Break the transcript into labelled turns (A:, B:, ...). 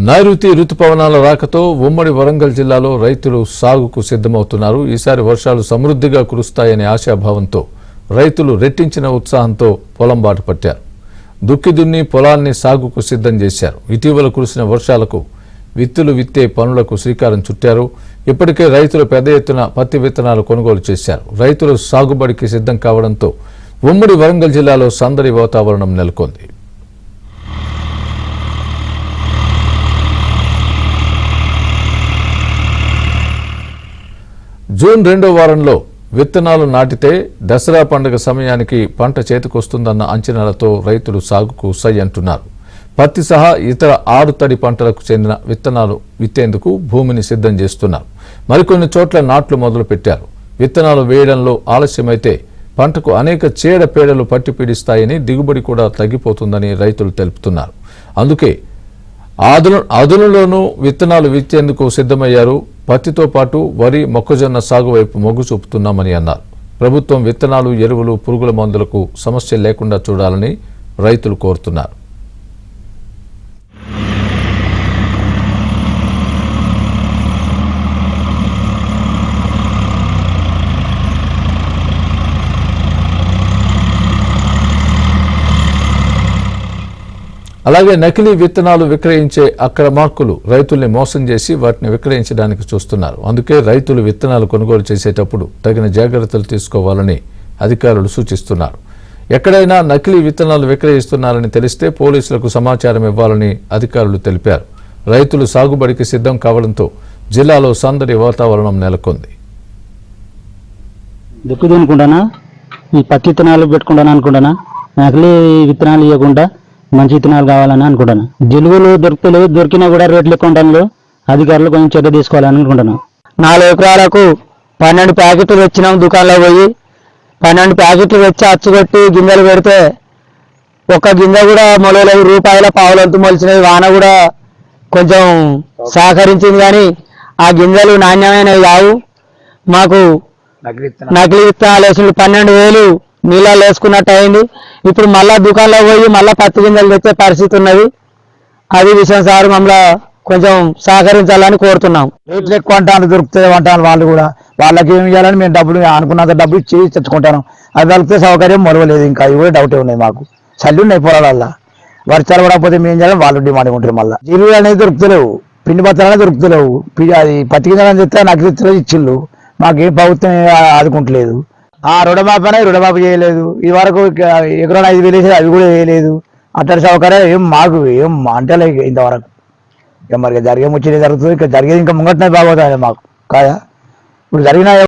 A: నైరుతి రుతుపవనాల రాకతో ఉమ్మడి వరంగల్ జిల్లాలో రైతులు సాగుకు సిద్ధమవుతున్నారు. ఈసారి వర్షాలు సమృద్ధిగా కురుస్తాయనే ఆశాభావంతో రైతులు రెట్టించిన ఉత్సాహంతో పొలం బాట పట్టారు. దుక్కి దున్ని పొలాన్ని సాగుకు సిద్ధం చేశారు. ఇటీవల కురిసిన వర్షాలకు విత్తులు విత్తే పనులకు శ్రీకారం చుట్టారు. ఇప్పటికే రైతులు పెద్ద ఎత్తున పత్తి విత్తనాలు కొనుగోలు చేశారు. రైతులు సాగుబడికి సిద్ధం కావడంతో ఉమ్మడి వరంగల్ జిల్లాలో సందడి వాతావరణం నెలకొంది. జూన్ 2వ వారంలో విత్తనాలు నాటితే దసరా పండుగ సమయానికి పంట చేతికొస్తుందన్న అంచనాలతో రైతులు సాగుకు సై అంటున్నారు. పత్తి సహా ఇతర ఆరుతడి పంటలకు చెందిన విత్తనాలు విత్తేందుకు భూమిని సిద్ధం చేస్తున్నారు. మరికొన్ని చోట్ల నాట్లు మొదలు పెట్టారు. విత్తనాలు వేయడంలో ఆలస్యమైతే పంటకు అనేక చీడపీడలు పట్టి పీడిస్తాయని, దిగుబడి కూడా తగ్గిపోతుందని రైతులు తెలుపుతున్నారు. అందుకే అదునులోనూ విత్తనాలు విత్తేందుకు సిద్ధమయ్యారు. పత్తితో పాటు వరి, మొక్కజొన్న సాగు వైపు మొగ్గు చూపుతున్నామని అన్నారు. ప్రభుత్వం విత్తనాలు, ఎరువులు, పురుగుల మందులకు సమస్య లేకుండా చూడాలని రైతులు కోరుతున్నారు. అలాగే నకిలీ విత్తనాలు విక్రయించే అక్రమార్కులు రైతుల్ని మోసం చేసి వాటిని విక్రయించడానికి చూస్తున్నారు. అందుకే రైతులు విత్తనాలు కొనుగోలు చేసేటప్పుడు తగిన జాగ్రత్తలు తీసుకోవాలని అధికారులు సూచిస్తున్నారు. ఎక్కడైనా నకిలీ విత్తనాలు విక్రయిస్తున్నారని తెలిస్తే పోలీసులకు సమాచారం ఇవ్వాలని అధికారులు తెలిపారు. రైతులు సాగుబడికి సిద్ధం కావడంతో జిల్లాలో సందడి వాతావరణం నెలకొంది.
B: దుక్కు దున్నుకుంటానా, ఈ పత్తి విత్తనాలు పెట్టుకుంటాను అనుకుంటానా, నకిలీ విత్తనాలు ఇవ్వకుండా మంచి విత్తనాలు కావాలని అనుకుంటాను. జిలుగులు దొరుకుతలేవు, దొరికినా కూడా రేట్లు ఎక్కువ ఉంటాను. అధికారులు కొంచెం చర్య తీసుకోవాలని అనుకుంటున్నాను. 4 ఎకరాలకు 12 ప్యాకెట్లు తెచ్చినాం. దుకాణంలో పోయి 12 ప్యాకెట్లు తెచ్చి అచ్చుకొట్టి గింజలు పెడితే ఒక్క గింజ కూడా మొలలేదు. రూపాయల పావులంతు మొలిచినవి. వాన కూడా కొంచెం సహకరించింది, కానీ ఆ గింజలు నాణ్యమైనవి కావు. మాకు నకిలీ విత్తనాలు వేసి 12,000 నీళ్ళలో వేసుకున్నట్టు అయింది. ఇప్పుడు మళ్ళా దుకాణంలో పోయి మళ్ళా పత్తి గింజలు తెచ్చే పరిస్థితి ఉన్నది. అది విషయం సార్, మమ్మల్ని కొంచెం సహకరించాలని కోరుతున్నాం. రేట్లు ఎక్కువ అంటాను, దొరుకుతుంది అంటాను. వాళ్ళు కూడా వాళ్ళకి ఏమి చేయాలని మేము డబ్బులు అనుకున్నంత డబ్బులు ఇచ్చి తెచ్చుకుంటాను. అది దొరికితే సౌకర్యం మొరవలేదు. ఇంకా ఇవి కూడా డౌటే ఉన్నాయి. మాకు చల్లి ఉన్నాయి పొలాలల్లో. వర్షాలు పడకపోతే మేము చేయాలని వాళ్ళు డిమాండ్ ఉంటారు. మళ్ళీ జీరులు అనేది దొరుకుతలేవు, పిండి పత్రాలు దొరుకుతలేవు. అది పత్తి గింజలు చెప్తే నాకు ఇచ్చిళ్ళు. మాకేం ప్రభుత్వం ఆదుకుంటలేదు. రుణమాపి చేయలేదు. ఈ వరకు ఎకరాలు 5,000 వేసేది, అవి కూడా వేయలేదు. అట్టడి సౌకర్యాలు ఏం మాకు ఏం అంటే ఇంతవరకు. ఇక మరి జరిగే ముచ్చట జరుగుతుంది. ఇక జరిగేది ఇంకా ముంగట్నే బాగోతుంది మాకు కాదా. ఇప్పుడు జరిగిన